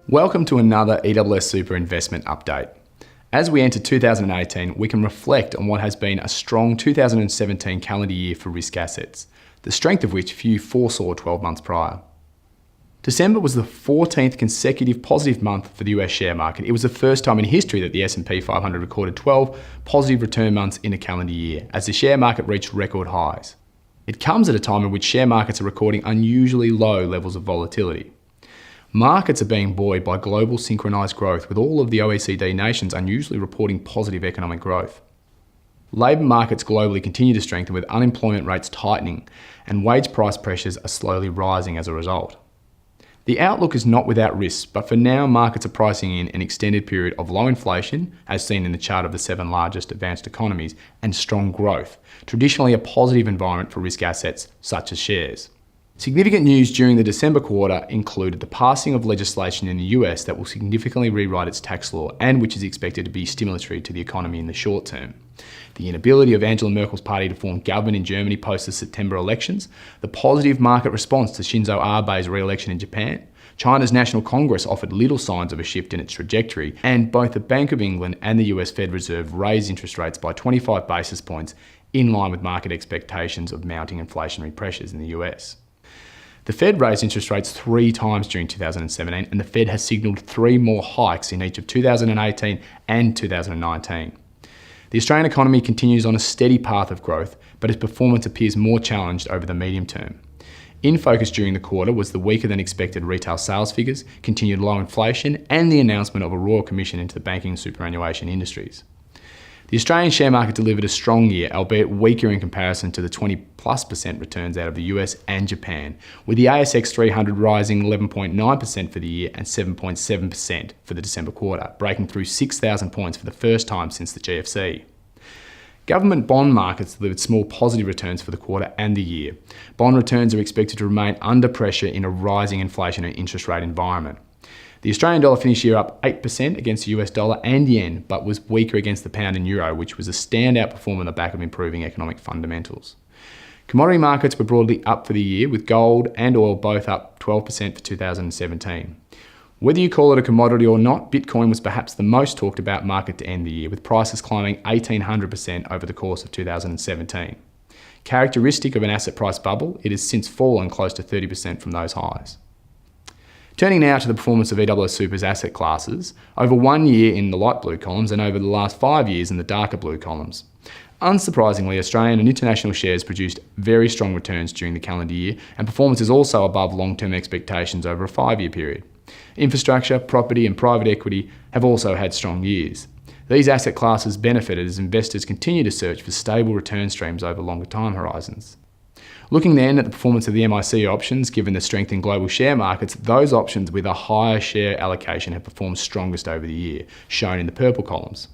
Welcome to another ESSSuper investment update. As we enter 2018, we can reflect on what has been a strong 2017 calendar year for risk assets, the strength of which few foresaw 12 months prior. December was the 14th consecutive positive month for the US share market. It was the first time in history that the S&P 500 recorded 12 positive return months in a calendar year, as the share market reached record highs. It comes at a time in which share markets are recording unusually low levels of volatility. Markets are being buoyed by global synchronised growth, with all of the OECD nations unusually reporting positive economic growth. Labour markets globally continue to strengthen, with unemployment rates tightening, and wage price pressures are slowly rising as a result. The outlook is not without risks, but for now markets are pricing in an extended period of low inflation, as seen in the chart of the 7 largest advanced economies, and strong growth, traditionally a positive environment for risk assets such as shares. Significant news during the December quarter included the passing of legislation in the US that will significantly rewrite its tax law, and which is expected to be stimulatory to the economy in the short term. The inability of Angela Merkel's party to form government in Germany post the September elections, the positive market response to Shinzo Abe's re-election in Japan, China's National Congress offered little signs of a shift in its trajectory, and both the Bank of England and the US Fed Reserve raised interest rates by 25 basis points, in line with market expectations of mounting inflationary pressures in the US. The Fed raised interest rates 3 times during 2017, and the Fed has signalled 3 more hikes in each of 2018 and 2019. The Australian economy continues on a steady path of growth, but its performance appears more challenged over the medium term. In focus during the quarter was the weaker than expected retail sales figures, continued low inflation, and the announcement of a Royal Commission into the banking and superannuation industries. The Australian share market delivered a strong year, albeit weaker in comparison to the 20+% returns out of the US and Japan, with the ASX 300 rising 11.9% for the year and 7.7% for the December quarter, breaking through 6,000 points for the first time since the GFC. Government bond markets delivered small positive returns for the quarter and the year. Bond returns are expected to remain under pressure in a rising inflation and interest rate environment. The Australian dollar finished the year up 8% against the US dollar and yen, but was weaker against the pound and euro, which was a standout performer on the back of improving economic fundamentals. Commodity markets were broadly up for the year, with gold and oil both up 12% for 2017. Whether you call it a commodity or not, Bitcoin was perhaps the most talked about market to end the year, with prices climbing 1,800% over the course of 2017. Characteristic of an asset price bubble, it has since fallen close to 30% from those highs. Turning now to the performance of ESSSuper's asset classes, over 1 year in the light blue columns and over the last 5 years in the darker blue columns. Unsurprisingly, Australian and international shares produced very strong returns during the calendar year, and performance is also above long-term expectations over a 5-year period. Infrastructure, property and private equity have also had strong years. These asset classes benefited as investors continue to search for stable return streams over longer time horizons. Looking then at the performance of the MIC options, given the strength in global share markets, those options with a higher share allocation have performed strongest over the year, shown in the purple columns.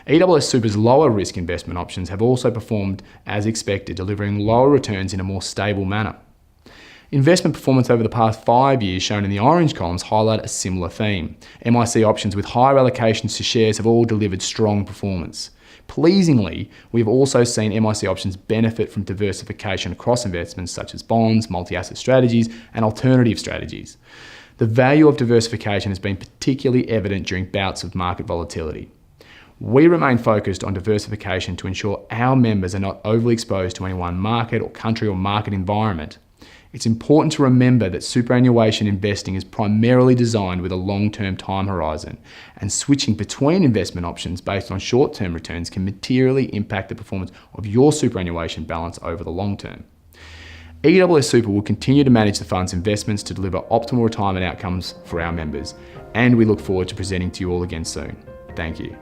ESSSuper's lower risk investment options have also performed as expected, delivering lower returns in a more stable manner. Investment performance over the past 5 years, shown in the orange columns, highlight a similar theme. MIC options with higher allocations to shares have all delivered strong performance. Pleasingly, we've also seen MIC options benefit from diversification across investments such as bonds, multi-asset strategies, and alternative strategies. The value of diversification has been particularly evident during bouts of market volatility. We remain focused on diversification to ensure our members are not overly exposed to any one market or country or market environment. It's important to remember that superannuation investing is primarily designed with a long-term time horizon, and switching between investment options based on short-term returns can materially impact the performance of your superannuation balance over the long term. ESSSuper will continue to manage the fund's investments to deliver optimal retirement outcomes for our members, and we look forward to presenting to you all again soon. Thank you.